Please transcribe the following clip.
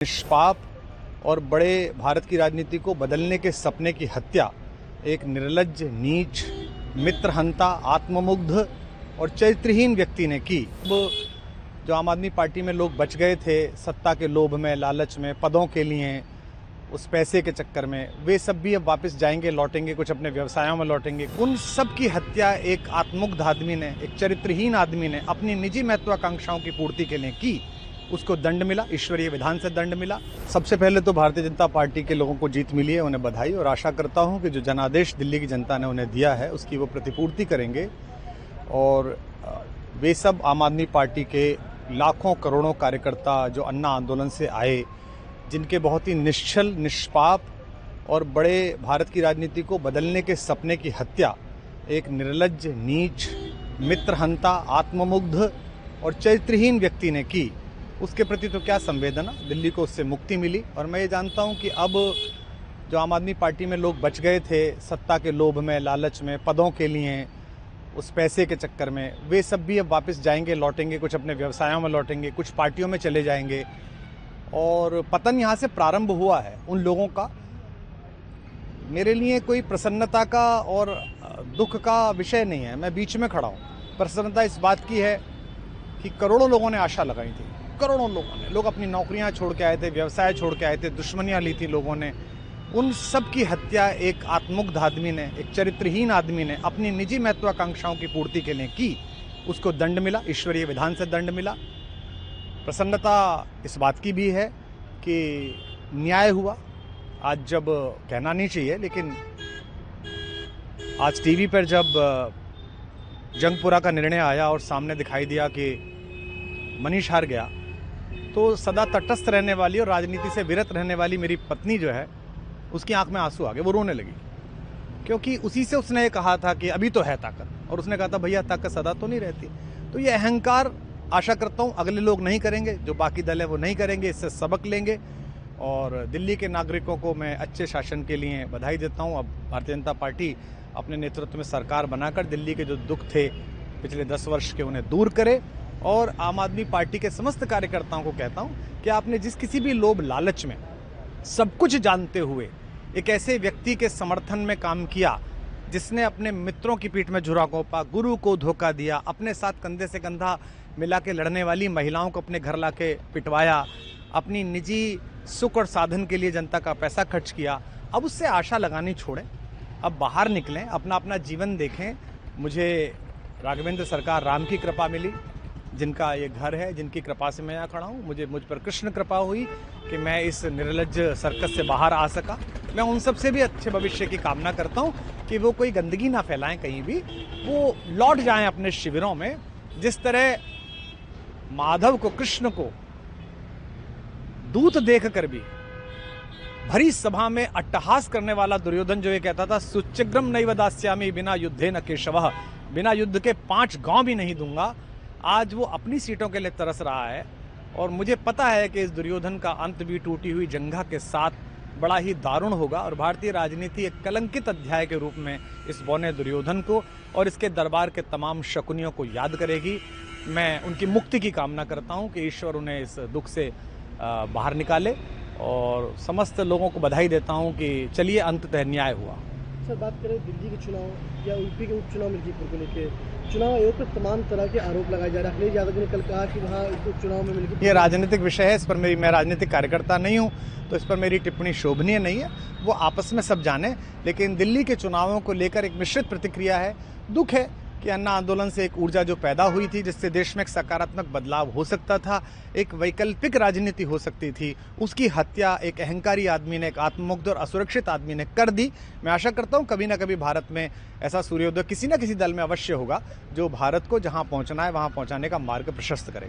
निष्पाप और बड़े भारत की राजनीति को बदलने के सपने की हत्या एक निर्लज्ज, नीच, मित्रहंता, आत्ममुग्ध और चरित्रहीन व्यक्ति ने की। अब जो आम आदमी पार्टी में लोग बच गए थे सत्ता के लोभ में, लालच में, पदों के लिए, उस पैसे के चक्कर में, वे सब भी अब वापस जाएंगे, लौटेंगे, कुछ अपने व्यवसायों में लौटेंगे। उन सब की हत्या एक आत्ममुग्ध आदमी ने, एक चरित्रहीन आदमी ने अपनी निजी महत्वाकांक्षाओं की पूर्ति के लिए की। उसको दंड मिला, ईश्वरीय विधान से दंड मिला। सबसे पहले तो भारतीय जनता पार्टी के लोगों को जीत मिली है, उन्हें बधाई, और आशा करता हूं कि जो जनादेश दिल्ली की जनता ने उन्हें दिया है उसकी वो प्रतिपूर्ति करेंगे। और वे सब आम आदमी पार्टी के लाखों करोड़ों कार्यकर्ता जो अन्ना आंदोलन से आए, जिनके बहुत ही निश्चल, निष्पाप और बड़े भारत की राजनीति को बदलने के सपने की हत्या एक निर्लज्ज, नीच, मित्रहंता, आत्ममुग्ध और चरित्रहीन व्यक्ति ने की, उसके प्रति तो क्या संवेदना। दिल्ली को उससे मुक्ति मिली। और मैं ये जानता हूं कि अब जो आम आदमी पार्टी में लोग बच गए थे सत्ता के लोभ में, लालच में, पदों के लिए, उस पैसे के चक्कर में, वे सब भी अब वापस जाएंगे, लौटेंगे, कुछ अपने व्यवसायों में लौटेंगे, कुछ पार्टियों में चले जाएंगे। और पतन यहाँ से प्रारंभ हुआ है उन लोगों का। मेरे लिए कोई प्रसन्नता का और दुख का विषय नहीं है, मैं बीच में खड़ा हूँ। प्रसन्नता इस बात की है कि करोड़ों लोगों ने आशा लगाई थी, करोड़ों लोग अपनी नौकरियां छोड़ के आए थे, व्यवसाय छोड़ के आए थे, दुश्मनियां ली थी लोगों ने। उन सब की हत्या एक आत्ममुग्ध आदमी ने, एक चरित्रहीन आदमी ने अपनी निजी महत्वाकांक्षाओं की पूर्ति के लिए की। उसको दंड मिला, ईश्वरीय विधान से दंड मिला। प्रसन्नता इस बात की भी है कि न्याय हुआ। आज जब कहना नहीं चाहिए, लेकिन आज टीवी पर जब जंगपुरा का निर्णय आया और सामने दिखाई दिया कि मनीष हार गया, तो सदा तटस्थ रहने वाली और राजनीति से विरत रहने वाली मेरी पत्नी जो है, उसकी आंख में आंसू आ गए, वो रोने लगी। क्योंकि उसी से उसने ये कहा था कि अभी तो है ताकत, और उसने कहा था भैया ताकत सदा तो नहीं रहती। तो ये अहंकार आशा करता हूँ अगले लोग नहीं करेंगे, जो बाकी दल है वो नहीं करेंगे, इससे सबक लेंगे। और दिल्ली के नागरिकों को मैं अच्छे शासन के लिए बधाई देता हूँ। अब भारतीय जनता पार्टी अपने नेतृत्व में सरकार बनाकर दिल्ली के जो दुख थे पिछले 10 वर्ष के, उन्हें दूर करे। और आम आदमी पार्टी के समस्त कार्यकर्ताओं को कहता हूं कि आपने जिस किसी भी लोभ लालच में, सब कुछ जानते हुए एक ऐसे व्यक्ति के समर्थन में काम किया जिसने अपने मित्रों की पीठ में झुरा घोंपा, गुरु को धोखा दिया, अपने साथ कंधे से कंधा मिला के लड़ने वाली महिलाओं को अपने घर लाके पिटवाया, अपनी निजी सुख और साधन के लिए जनता का पैसा खर्च किया, अब उससे आशा लगानी छोड़ें। अब बाहर निकलें, अपना अपना जीवन देखें। मुझे राघवेंद्र सरकार राम की कृपा मिली, जिनका ये घर है, जिनकी कृपा से मैं यहाँ खड़ा हूँ। मुझ पर कृष्ण कृपा हुई कि मैं इस निर्लज्ज सर्कस से बाहर आ सका। मैं उन सब से भी अच्छे भविष्य की कामना करता हूँ कि वो कोई गंदगी ना फैलाएं कहीं भी, वो लौट जाएं अपने शिविरों में। जिस तरह माधव को, कृष्ण को दूत देख कर भी भरी सभा में अट्टहास करने वाला दुर्योधन जो ये कहता था सुचिग्रम नैव दास्यामि बिना युद्धे न केशवः, बिना युद्ध के 5 गांव भी नहीं दूंगा, आज वो अपनी सीटों के लिए तरस रहा है। और मुझे पता है कि इस दुर्योधन का अंत भी टूटी हुई जंघा के साथ बड़ा ही दारुण होगा। और भारतीय राजनीति एक कलंकित अध्याय के रूप में इस बौने दुर्योधन को और इसके दरबार के तमाम शकुनियों को याद करेगी। मैं उनकी मुक्ति की कामना करता हूं कि ईश्वर उन्हें इस दुख से बाहर निकाले, और समस्त लोगों को बधाई देता हूं कि चलिए अंततः न्याय हुआ। सर, बात करें दिल्ली के चुनाव या यूपी के उपचुनाव मिल्कीपुर को लेकर, चुनाव आयोग पर तमाम तरह के आरोप लगाए जा रहे हैं। अखिलेश यादव ने कल कहा कि वहाँ उपचुनाव में मिल्कीपुर, ये राजनीतिक विषय है, इस पर मैं राजनीतिक कार्यकर्ता नहीं हूँ, तो इस पर मेरी टिप्पणी शोभनीय नहीं है। वो आपस में सब जाने। लेकिन दिल्ली के चुनावों को लेकर एक मिश्रित प्रतिक्रिया है। दुख है कि अन्ना आंदोलन से एक ऊर्जा जो पैदा हुई थी, जिससे देश में एक सकारात्मक बदलाव हो सकता था, एक वैकल्पिक राजनीति हो सकती थी, उसकी हत्या एक अहंकारी आदमी ने, एक आत्ममुग्ध और असुरक्षित आदमी ने कर दी। मैं आशा करता हूं कभी ना कभी भारत में ऐसा सूर्योदय किसी न किसी दल में अवश्य होगा, जो भारत को जहां पहुंचना है वहां पहुंचाने का मार्ग प्रशस्त करेगा।